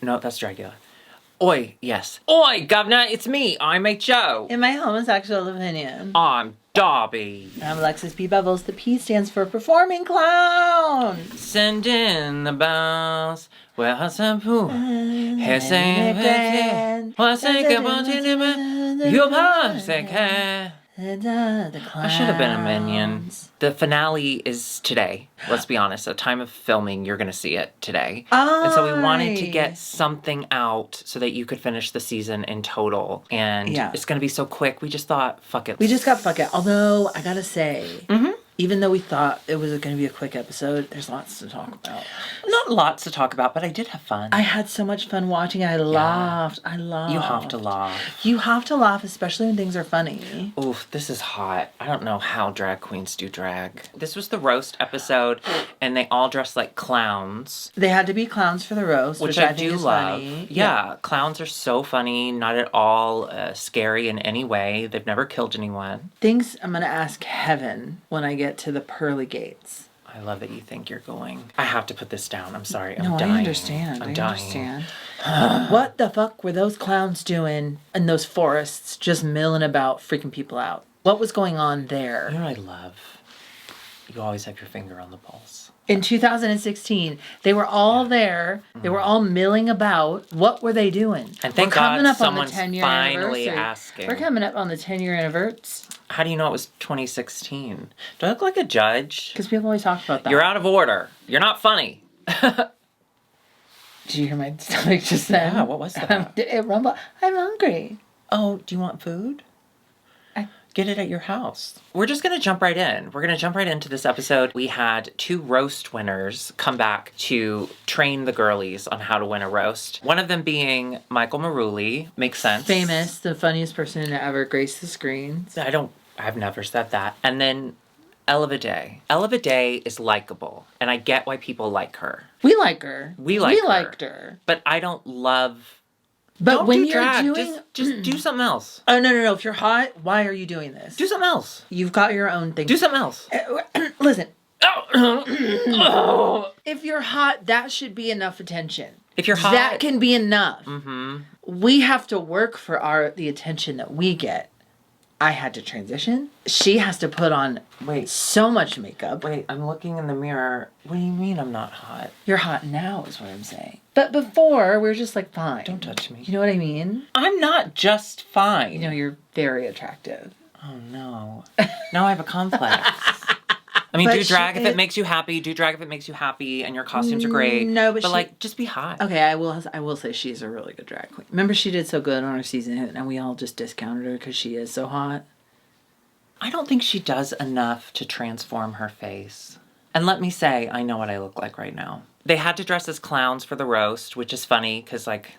No, that's Dracula. Oi, yes. Oi, governor, it's me, IMHO. In my homosexual opinion. I'm Darby. I'm Alexis P. Bevels. The P stands for Performing Clown. Send in the bells. Well, what's up, who? What's I should have been a minion. The finale is today. Let's be honest. At the time of filming, you're going to see it today. And so we wanted to get something out so that you could finish the season in total. And it's going to be so quick. We just thought, fuck it. We just got fuck it. Although, I gotta say, even though we thought it was going to be a quick episode, there's lots to talk about. Not lots to talk about, but I did have fun. I had so much fun watching it. I laughed. I laughed. You have to laugh. You have to laugh, especially when things are funny. Oof, this is hot. I don't know how drag queens do drag. This was the roast episode, and they all dressed like clowns. They had to be clowns for the roast, which I do love. Funny. Yeah, clowns are so funny, not at all scary in any way. They've never killed anyone. Things I'm going to ask heaven when I get to the pearly gates. I love that you think you're going. I have to put this down. I'm sorry. I'm dying. I understand. I'm dying. What the fuck were those clowns doing in those forests, just milling about, freaking people out? What was going on there? You know what I love? You always have your finger on the pulse. In 2016, they were all there. They were all milling about. What were they doing? And thank God someone's finally asking. We're coming up on the 10-year anniversary. How do you know it was 2016? Do I look like a judge? Because people always talk about that. You're out of order. You're not funny. Did you hear my stomach just then? Yeah, what was that? It rumbled. I'm hungry. Oh, do you want food? Get it at your house. We're just going to jump right in. We're going to jump right into this episode. We had 2 roast winners come back to train the girlies on how to win a roast. One of them being Michael Maruli. Makes sense. Famous, the funniest person to ever grace the screens. I've never said that. And then Ella Day. Ella Day is likable, and I get why people like her. We like her. We liked her. But I don't love... But don't when do you're drag. doing... Just do something else. Oh, no. If you're hot, why are you doing this? Do something else. You've got your own thing. Do something else. Listen. If you're hot, that should be enough attention. If you're hot... That can be enough. Mm-hmm. We have to work for the attention that we get. I had to transition. She has to put on so much makeup. Wait, I'm looking in the mirror. What do you mean I'm not hot? You're hot now is what I'm saying. But before, we were just like, fine. Don't touch me. You know what I mean? I'm not just fine. You know, you're very attractive. Oh, no. Now I have a complex. I mean, do drag if it makes you happy. Do drag if it makes you happy, and your costumes are great. No, but like, just be hot. Okay, I will say she's a really good drag queen. Remember, she did so good on her season, and we all just discounted her because she is so hot. I don't think she does enough to transform her face. And let me say, I know what I look like right now. They had to dress as clowns for the roast, which is funny because, like,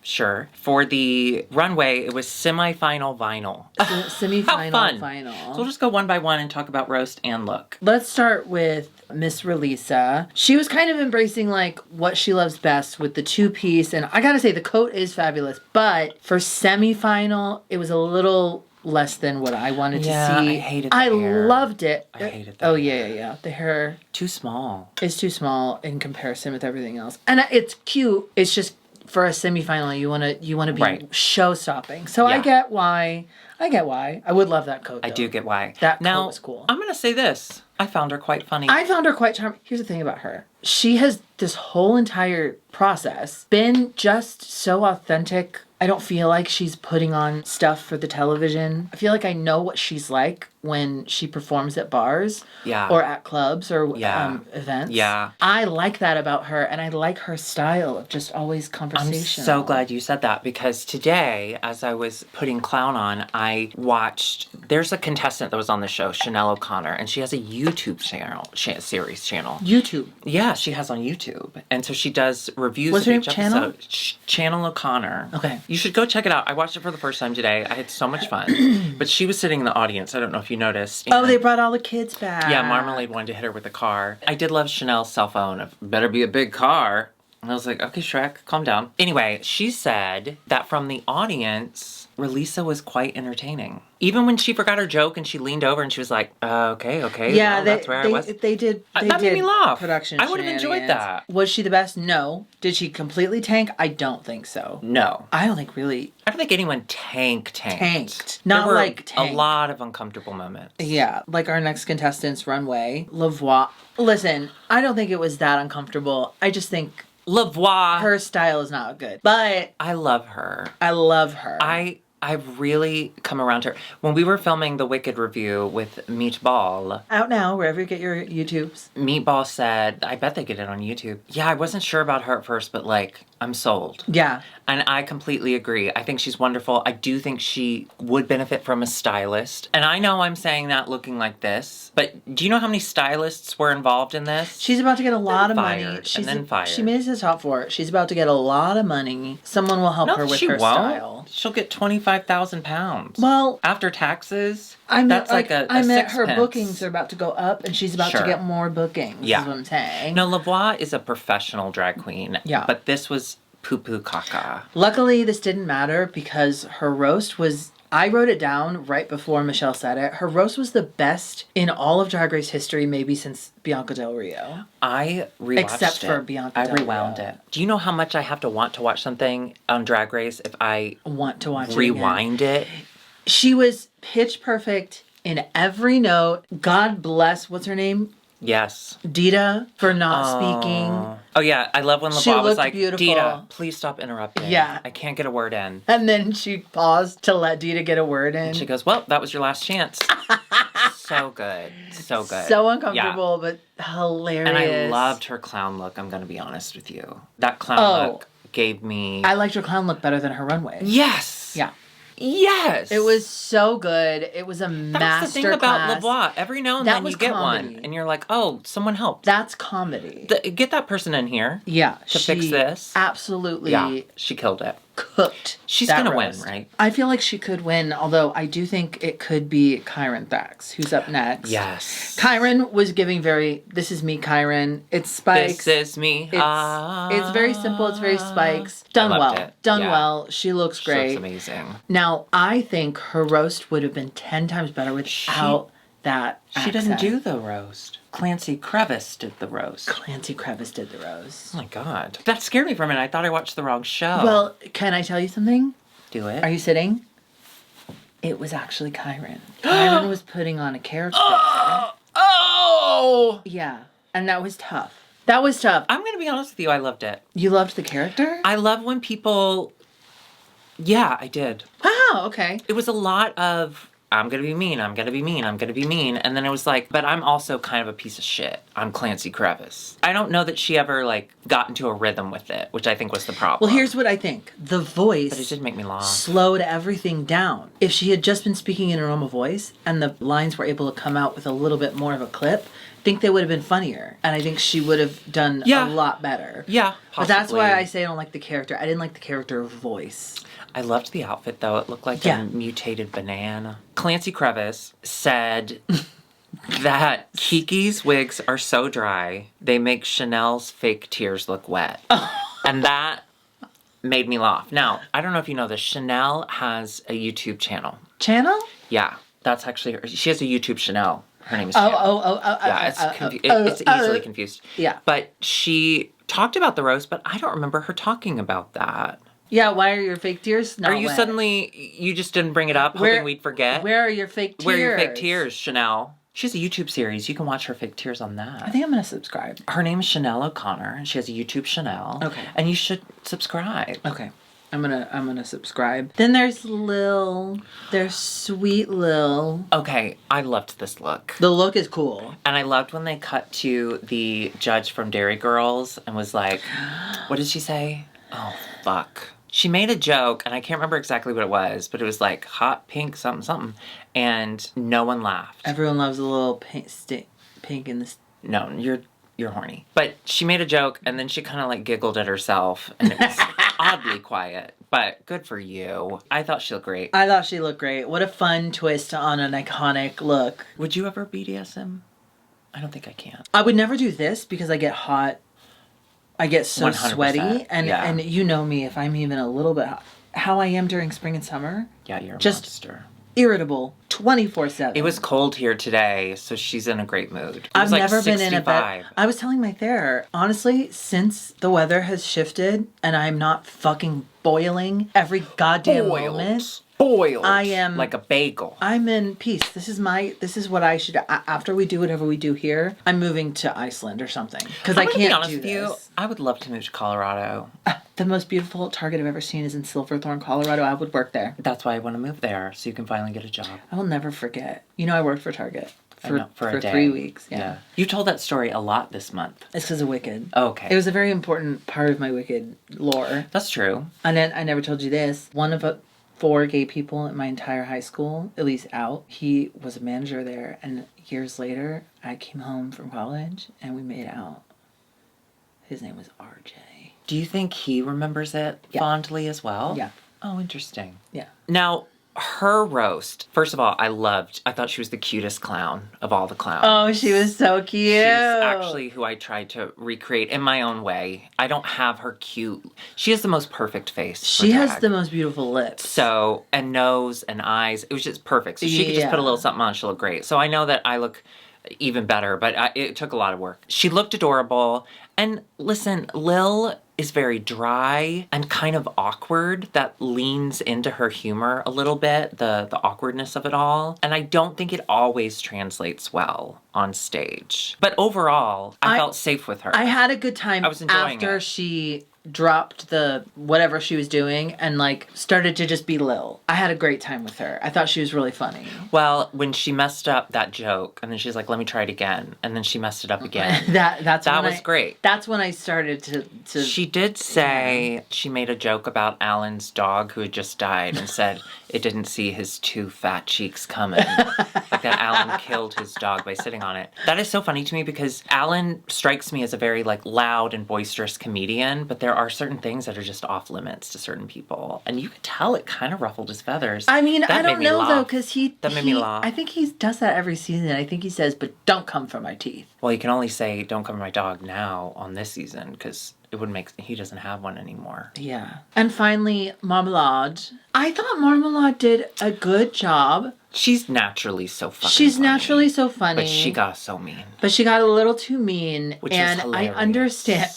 sure. For the runway, it was semi-final vinyl. Semi-final, how fun. Final. So we'll just go one by one and talk about roast and look. Let's start with Miss Relisa. She was kind of embracing, like, what she loves best with the 2-piece. And I gotta say, the coat is fabulous. But for semi-final, it was a little... less than what I wanted to see. I hated the hair. I loved it. I hated the hair. Yeah. The hair... Too small. It's too small in comparison with everything else. And it's cute. It's just, for a semifinal, you want to be show-stopping. So I get why. I would love that coat, though. I do get why. That coat was cool. I'm going to say this. I found her quite funny. I found her quite charming. Here's the thing about her. She has, this whole entire process, been just so authentic. I don't feel like she's putting on stuff for the television. I feel like I know what she's like when she performs at bars or at clubs or events. Yeah. I like that about her, and I like her style of just always conversational. I'm so glad you said that, because today, as I was putting clown on, I watched, there's a contestant that was on the show, Chanel O'Connor, and she has a YouTube series channel. YouTube? Yeah, she has on YouTube. And so she does reviews of each episode. Channel O'Connor. Okay. You should go check it out. I watched it for the first time today. I had so much fun. But she was sitting in the audience. I don't know if you noticed. Oh, they brought all the kids back. Yeah, Marmalade wanted to hit her with a car. I did love Chanel's cell phone of, better be a big car. And I was like, okay, Shrek, calm down. Anyway, she said that from the audience, Relisa was quite entertaining. Even when she forgot her joke and she leaned over and she was like, okay, Yeah, well, that's where I was. They did. That made me laugh. Production. I would have enjoyed that. Was she the best? No. Did she completely tank? I don't think so. No. I don't think really. I don't think anyone tanked. Not there were like tanked. a lot of uncomfortable moments. Yeah, like our next contestant's runway, Lavoie. Listen, I don't think it was that uncomfortable. I just think Lavoie. her style is not good. But I love her. I love her. I've really come around to her. When we were filming the Wicked review with Meatball. Out now, wherever you get your YouTubes. Meatball said, I bet they get it on YouTube. Yeah, I wasn't sure about her at first, but like, I'm sold. Yeah. And I completely agree. I think she's wonderful. I do think she would benefit from a stylist. And I know I'm saying that looking like this, but do you know how many stylists were involved in this? She's about to get a lot of money. And then fired. She made it to the top 4. She's about to get a lot of money. Someone will help her with her style. She'll get 25,000 pounds. Well, after taxes, that's like a I meant sixpence. her bookings are about to go up, and she's about to get more bookings. Yeah. Is what I'm saying. No, Lavoie is a professional drag queen. Yeah. But this was poo-poo caca. Luckily, this didn't matter because her roast was... I wrote it down right before Michelle said it. Her roast was the best in all of Drag Race history, maybe since Bianca Del Rio. I rewatched Except for Bianca Del Rio. I rewound it. Do you know how much I have to want to watch something on Drag Race if I want to watch rewind it? She was pitch perfect in every note. God bless, what's her name? Yes. Dita for not speaking. Oh yeah, I love when LaVoie was like, beautiful. Dita, please stop interrupting. Yeah. I can't get a word in. And then she paused to let Dita get a word in. And she goes, well, that was your last chance. So good. So good. So uncomfortable, but hilarious. And I loved her clown look, I'm going to be honest with you. That clown look gave me... I liked her clown look better than her runway. Yes. Yeah. Yes. It was so good. It was a master That's the thing about LaVoie. Every now and then you get comedy. one, and you're like, oh, someone helped. That's comedy. Get that person in here. Yeah. To fix this. Absolutely. Yeah, she killed it. Cooked. She's gonna win, right? I feel like she could win, although I do think it could be Kyron Thax, who's up next. Yes. Kyron was giving this is me, Kyron. It's Spikes. This is me. It's very simple. It's very Spikes. Done well. Done well. She looks great. She looks amazing. Now, I think her roast would have been 10 times better without that She doesn't do the roast. Clancy Crevice did the roast. Clancy Crevice did the roast. Oh my god. That scared me for a minute. I thought I watched the wrong show. Well, can I tell you something? Do it. Are you sitting? It was actually Kyron. Kyron was putting on a character. Oh! Yeah. And that was tough. That was tough. I'm going to be honest with you. I loved it. You loved the character? I love when people... Yeah, I did. Wow, okay. It was a lot of... I'm going to be mean, I'm going to be mean, I'm going to be mean. And then it was like, but I'm also kind of a piece of shit. I'm Clancy Crevice. I don't know that she ever, like, got into a rhythm with it, which I think was the problem. Well, here's what I think. The voice... But it did make me laugh. ...slowed everything down. If she had just been speaking in a normal voice, and the lines were able to come out with a little bit more of a clip, I think they would have been funnier. And I think she would have done a lot better. Yeah, possibly. But that's why I say I don't like the character. I didn't like the character voice. I loved the outfit, though. It looked like a mutated banana. Clancy Crevice said that Kiki's wigs are so dry, they make Chanel's fake tears look wet. And that made me laugh. Now, I don't know if you know this. Chanel has a YouTube channel. Channel? Yeah, that's actually her. She has a YouTube Chanel. Her name is Chanel. Yeah, it's easily confused. Yeah. But she talked about the roast, but I don't remember her talking about that. Yeah, why are your fake tears not Are you wet? suddenly, you just didn't bring it up, hoping we'd forget? Where are your fake tears? Where are your fake tears, Chanel? She has a YouTube series. You can watch her fake tears on that. I think I'm going to subscribe. Her name is Chanel O'Connor, and she has a YouTube Chanel. Okay. And you should subscribe. Okay. I'm gonna subscribe. Then there's Lil. There's sweet Lil. Okay, I loved this look. The look is cool. And I loved when they cut to the judge from Dairy Girls and was like, what did she say? Oh, fuck. She made a joke, and I can't remember exactly what it was, but it was like hot pink something something, and no one laughed. Everyone loves a little pink in this. No, you're horny. But she made a joke, and then she kind of like giggled at herself, and it was oddly quiet. But good for you. I thought she looked great. I thought she looked great. What a fun twist on an iconic look. Would you ever BDSM? I don't think I can. I would never do this because I get hot. I get so 100%. sweaty, and you know me, if I'm even a little bit hot, how I am during spring and summer. Yeah, you're a Just monster. Irritable 24/7. It was cold here today, so she's in a great mood. It I've was like never been in a 65. bed. I was telling my therapist, honestly, since the weather has shifted and I'm not fucking boiling every goddamn moment. Boiled. I am like a bagel. I'm in peace. This is what I should. After we do whatever we do here, I'm moving to Iceland or something because I can't be honest do with you. this. I would love to move to Colorado. The most beautiful Target I've ever seen is in Silverthorne, Colorado. I would work there. That's why I want to move there, so you can finally get a job. I will never forget. You know, I worked for Target for a day. 3 weeks. Yeah. You told that story a lot this month. It's because of Wicked. Okay. It was a very important part of my Wicked lore. That's true. And then I never told you this. One of 4 gay people in my entire high school, at least out, he was a manager there. And years later, I came home from college and we made out. His name was RJ. Do you think he remembers it fondly as well? Yeah. Oh, interesting. Yeah. Now, her roast, first of all, I thought she was the cutest clown of all the clowns. Oh, she was so cute. She's actually who I tried to recreate in my own way. I don't have her cute. She has the most perfect face. She has the most beautiful lips. So, and nose and eyes. It was just perfect. So she could just put a little something on. She'll look great. So I know that I look even better, but it took a lot of work. She looked adorable. And listen, Lil is very dry and kind of awkward. That leans into her humor a little bit, the awkwardness of it all. And I don't think it always translates well on stage. But overall, I felt safe with her. I had a good time I was enjoying after it. she dropped the whatever she was doing and like started to just be Lil. I had a great time with her. I thought she was really funny. Well, when she messed up that joke, and then she's like, let me try it again. And then she messed it up again. that was great. That's when I started to She did say she made a joke about Alan's dog who had just died and said it didn't see his 2 fat cheeks coming. Like that Alan killed his dog by sitting on it. That is so funny to me because Alan strikes me as a very like loud and boisterous comedian, but there are certain things that are just off limits to certain people. And you could tell it kind of ruffled his feathers. I mean, That I don't made me know laugh. though, because That made me laugh. I think he does that every season. I think he says, but don't come for my teeth. Well, you can only say don't cover my dog now on this season because it wouldn't make, he doesn't have one anymore. Yeah. And finally, Marmalade. I thought Marmalade did a good job. She's naturally so fucking She's funny. naturally so funny. But she got so mean. But she got a little too mean. Which is and hilarious. I understand.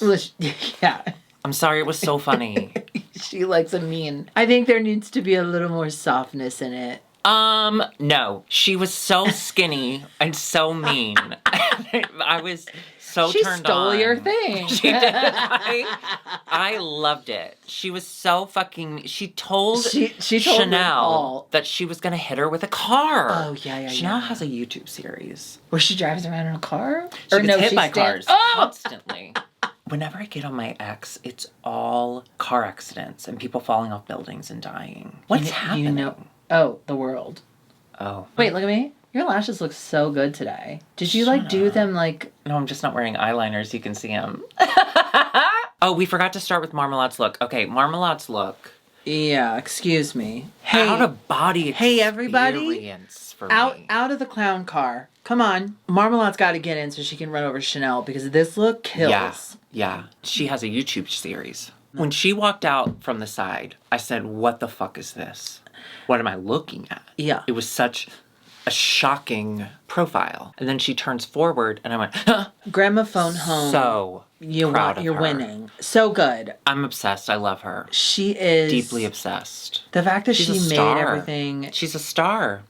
Yeah. I'm sorry, it was so funny. She likes a mean. I think there needs to be a little more softness in it. No. She was so skinny and so mean. I was so She turned stole on. your thing. She did. I loved it. She was so fucking... She told, She told Chanel that she was going to hit her with a car. Oh, yeah. Chanel has a YouTube series. Where she drives around in a car? She gets hit by stands- cars Oh! constantly. Whenever I get on my ex, it's all car accidents and people falling off buildings and dying. What's happening? You know, oh, the world. Oh. Wait, look at me. Your lashes look so good today. Did you like do them like... No, I'm just not wearing eyeliners. You can see them. Oh, we forgot to start with Marmalade's look. Okay, Marmalade's look. Yeah, excuse me. Hey, Out of body experience hey, everybody. for me. Out of the clown car. Come on. Marmalade's got to get in so she can run over Chanel because this look kills. Yeah. She has a YouTube series. When she walked out from the side, I said, what the fuck is this? What am I looking at? Yeah. It was such a shocking profile. And then she turns forward and I went, huh? Gramophone home. So proud of You're her. winning. So good. I'm obsessed. I love her. She is... Deeply obsessed. The fact that She's she a made star. everything... She's a star.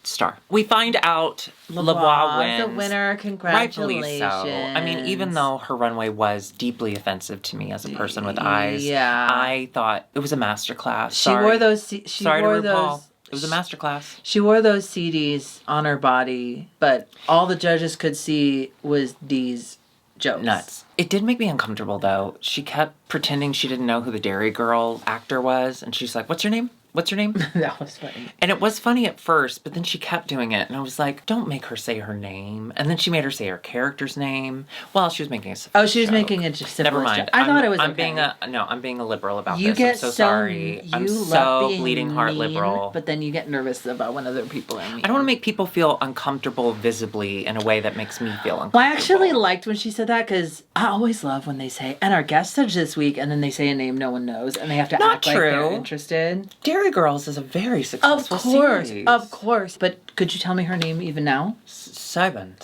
Star. We find out Lavoie wins. the winner. Congratulations. Rightfully so. I mean, even though her runway was deeply offensive to me as a person with eyes, Yeah. I thought it was a masterclass. She wore those... She Sorry wore to RuPaul. those... It was a masterclass. She wore those CDs on her body, but all the judges could see was these jokes. Nuts. It did make me uncomfortable, though. She kept pretending she didn't know who the Dairy Girl actor was, and she's like, what's your name? What's her name? That was funny. And it was funny at first, but then she kept doing it. And I was like, don't make her say her name. And then she made her say her character's name. Well, she was making a syphilis Oh, she was joke. making it just Never mind. Joke. I thought it was I'm okay. I'm being a liberal about You this. get I'm so sorry. I'm love so being bleeding heart mean, liberal. But then you get nervous about when other people are mean. I don't want to make people feel uncomfortable visibly in a way that makes me feel uncomfortable. Well, I actually liked when she said that because I always love when they say, and our guest judge this week, and then they say a name no one knows, and they have to Not act like they're true. interested. Dairy Girls is a very successful series. Of course. But could you tell me her name even now? Siobhan.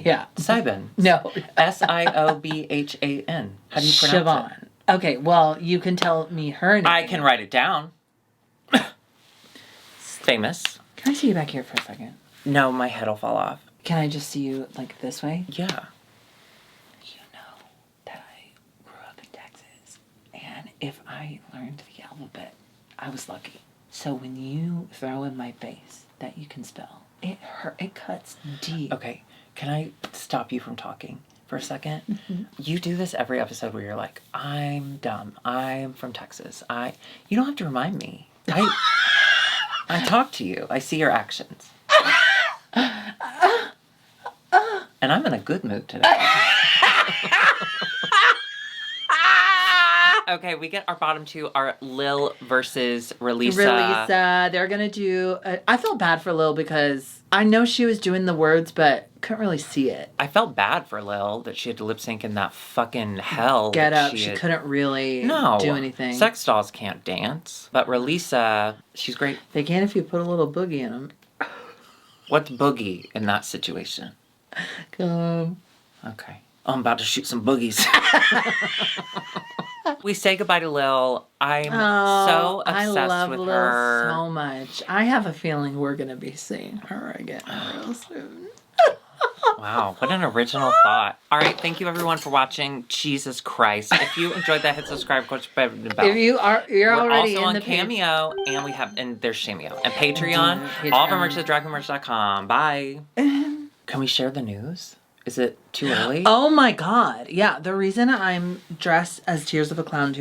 Yeah. Siobhan. No. Siobhan. How do you pronounce it? Siobhan. Okay, well, you can tell me her name. I can write it down. Famous. Can I see you back here for a second? No, my head will fall off. Can I just see you, like, this way? Yeah. You know that I grew up in Texas, and if I learned the alphabet, I was lucky. So when you throw in my face that you can spell, it cuts deep. Okay, can I stop you from talking for a second? Mm-hmm. You do this every episode where you're like, I'm dumb. I'm from Texas. You don't have to remind me. I talk to you. I see your actions. And I'm in a good mood today. Okay, we get our bottom two are Lil versus Relisa. They're gonna do. I felt bad for Lil because I know she was doing the words, but couldn't really see it. I felt bad for Lil that she had to lip sync in that fucking hell. Get up. She couldn't really do anything. Sex dolls can't dance. But Relisa, she's great. They can if you put a little boogie in them. What's boogie in that situation? Come. Okay. Oh, I'm about to shoot some boogies. We say goodbye to Lil. I'm so obsessed I love with Lil her. so much. I have a feeling we're going to be seeing her again real soon. Wow, what an original thought. All right, thank you everyone for watching. Jesus Christ. If you enjoyed that, hit subscribe, push the bell. If you're already also in on Cameo, and there's Cameo. And Patreon. All of our merch at dragconmerch.com. Bye. Can we share the news? Is it too early? Oh my God. Yeah. The reason I'm dressed as Tears of a Clown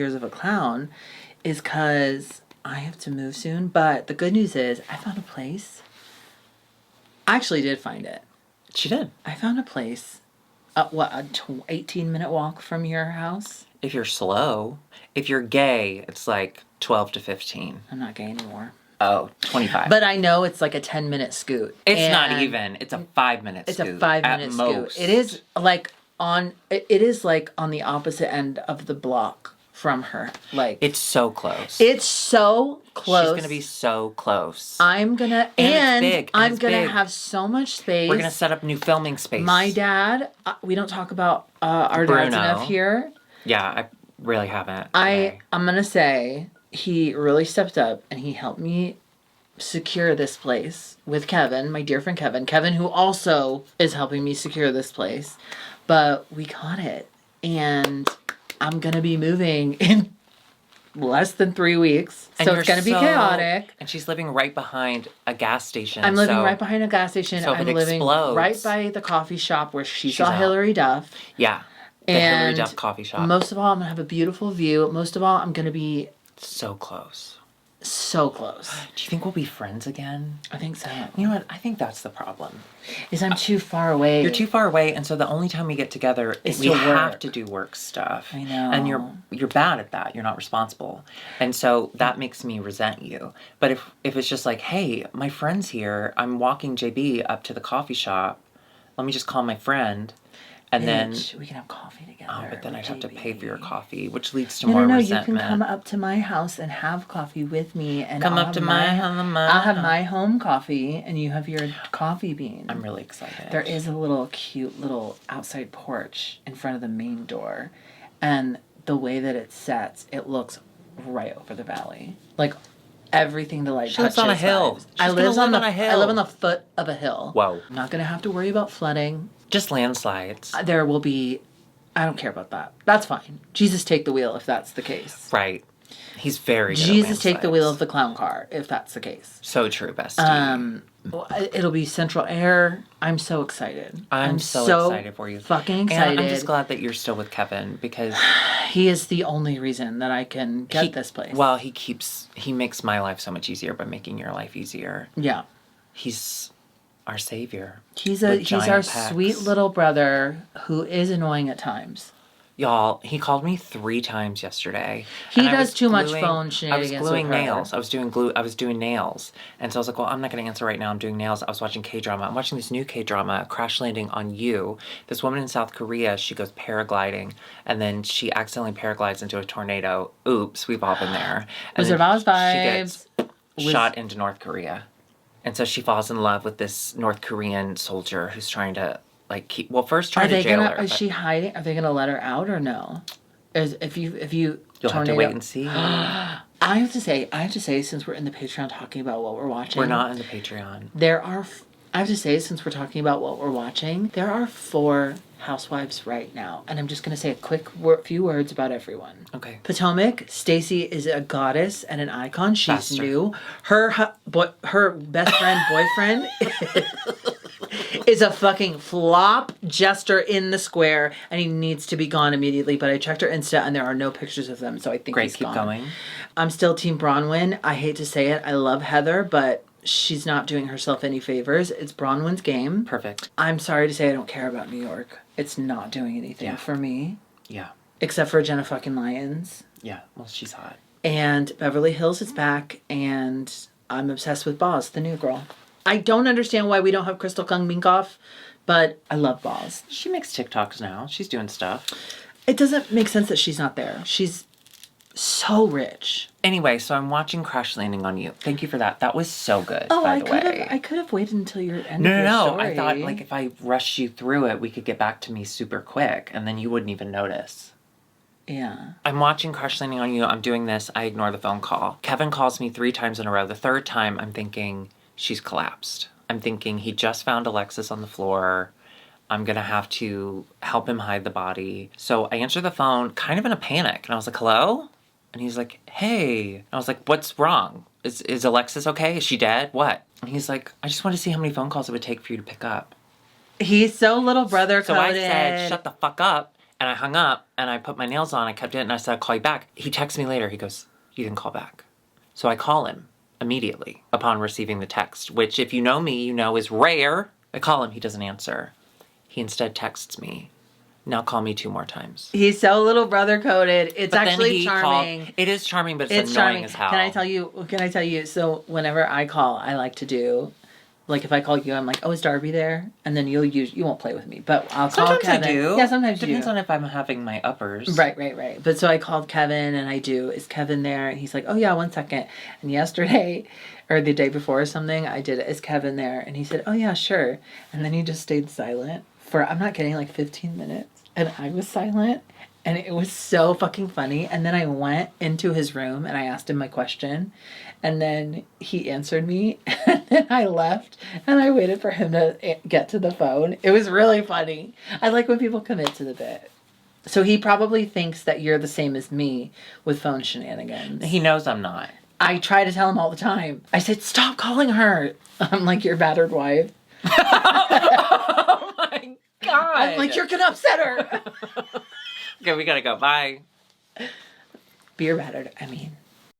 is because I have to move soon. But the good news is I found a place. I actually did find it. She did. I found a place. 18-minute walk from your house? If you're slow. If you're gay, it's like 12 to 15. I'm not gay anymore. Oh, 25. But I know it's like a 10-minute scoot. It's not even. It's a 5-minute scoot. It's a 5-minute scoot. It is like on the opposite end of the block from her. Like it's so close. It's so close. She's gonna be so close. I'm gonna I'm gonna big. have so much space. We're gonna set up new filming space. My dad, we don't talk about our dads enough here. Yeah, I really haven't. I'm gonna say he really stepped up and he helped me secure this place with Kevin, my dear friend Kevin, who also is helping me secure this place. But we got it. And I'm going to be moving in less than 3 weeks. So it's going to be chaotic. And she's living right behind a gas station. I'm living right behind a gas station. So I'm living right by the coffee shop where she's saw Hillary Duff. Yeah. The Hillary Duff coffee shop. Most of all, I'm going to have a beautiful view. Most of all, I'm going to be so close. So close. Do you think we'll be friends again? I think so. You know what? I think that's the problem. Is I'm too far away. You're too far away, and so the only time we get together is we have to do work stuff. I know. And you're bad at that. You're not responsible. And so that makes me resent you. But if it's just like, hey, my friend's here, I'm walking JB up to the coffee shop, let me just call my friend. And then we can have coffee together. Oh, but then I'd have to pay for your coffee, which leads to more resentment. You can come up to my house and have coffee with me, and I'll have my home coffee, and you have your coffee bean. I'm really excited. There is a cute little outside porch in front of the main door, and the way that it sets, it looks right over the valley. Like everything the light touches. She lives on a hill. I live on a hill. I live on the foot of a hill. Whoa. I'm not gonna have to worry about flooding. Just landslides. There will be. I don't care about that. That's fine. Jesus take the wheel if that's the case. Right. He's very good Jesus take the wheel of the clown car if that's the case. So true, bestie. It'll be Central Air. I'm so excited. I'm so excited for you. Fucking excited. And I'm just glad that you're still with Kevin because he is the only reason that I can get this place. Well, he makes my life so much easier by making your life easier. Yeah. He's our savior. He's our sweet little brother who is annoying at times. Y'all, he called me 3 times yesterday. He does too much phone shit. I was gluing nails. I was doing nails. And so I was like, well, I'm not going to answer right now. I'm doing nails. I was watching K-drama. I'm watching this new K-drama, Crash Landing on You. This woman in South Korea, she goes paragliding. And then she accidentally paraglides into a tornado. Oops, we've all been there. And Wizard of Oz vibes. She gets shot into North Korea. And so she falls in love with this North Korean soldier who's trying to... first try to jail her. Is she hiding? Are they gonna let her out or no? You'll have to wait and see. I have to say, since we're in the Patreon talking about what we're watching, we're not in the Patreon. I have to say, since we're talking about what we're watching, there are 4 housewives right now, and I'm just gonna say a few words about everyone. Okay. Potomac, Stacey is a goddess and an icon. She's new. Her best friend boyfriend. Is a fucking flop jester in the square, and he needs to be gone immediately. But I checked her Insta, and there are no pictures of them, so I think he's gone. Keep going. I'm still Team Bronwyn. I hate to say it. I love Heather, but she's not doing herself any favors. It's Bronwyn's game. Perfect. I'm sorry to say I don't care about New York. It's not doing anything for me. Yeah. Except for Jenna fucking Lyons. Yeah. Well, she's hot. And Beverly Hills is back, and I'm obsessed with Boz, the new girl. I don't understand why we don't have Crystal Kung Minkoff, but I love Boz. She makes TikToks now. She's doing stuff. It doesn't make sense that she's not there. She's so rich. Anyway, so I'm watching Crash Landing on You. Thank you for that. That was so good, by the way. I could have waited until your end of your story. I thought, if I rushed you through it, we could get back to me super quick, and then you wouldn't even notice. Yeah. I'm watching Crash Landing on You. I'm doing this. I ignore the phone call. Kevin calls me 3 times in a row. The 3rd time, I'm thinking... she's collapsed. I'm thinking he just found Alexis on the floor. I'm going to have to help him hide the body. So I answer the phone kind of in a panic. And I was like, hello? And he's like, hey. And I was like, what's wrong? Is Alexis okay? Is she dead? What? And he's like, I just want to see how many phone calls it would take for you to pick up. He's so little brother coded. So I said, shut the fuck up. And I hung up and I put my nails on. I kept it and I said, I'll call you back. He texts me later. He goes, you didn't call back. So I call him. Immediately upon receiving the text, which if you know me, you know is rare. I call him, he doesn't answer. He instead texts me, now call me 2 more times. He's so little brother coded. It's actually charming. It is charming, but it's annoying as hell. Can I tell you, so whenever I call, I like to do, if I call you, I'm like, oh, is Darby there? And then you won't play with me, but I'll call Kevin. Sometimes I do. Yeah, sometimes you do. Depends on if I'm having my uppers. Right. But so I called Kevin and is Kevin there? And he's like, oh yeah, 1 second. And yesterday, or the day before or something, I did it. Is Kevin there? And he said, oh yeah, sure. And then he just stayed silent for, I'm not kidding, 15 minutes. And I was silent. And it was so fucking funny. And then I went into his room and I asked him my question. And then he answered me. And then I left. And I waited for him to get to the phone. It was really funny. I like when people commit to the bit. So he probably thinks that you're the same as me with phone shenanigans. He knows I'm not. I try to tell him all the time. I said, stop calling her. I'm like your battered wife. Oh my God. I'm like, you're going to upset her. Okay, we gotta go. Bye. Beer battered.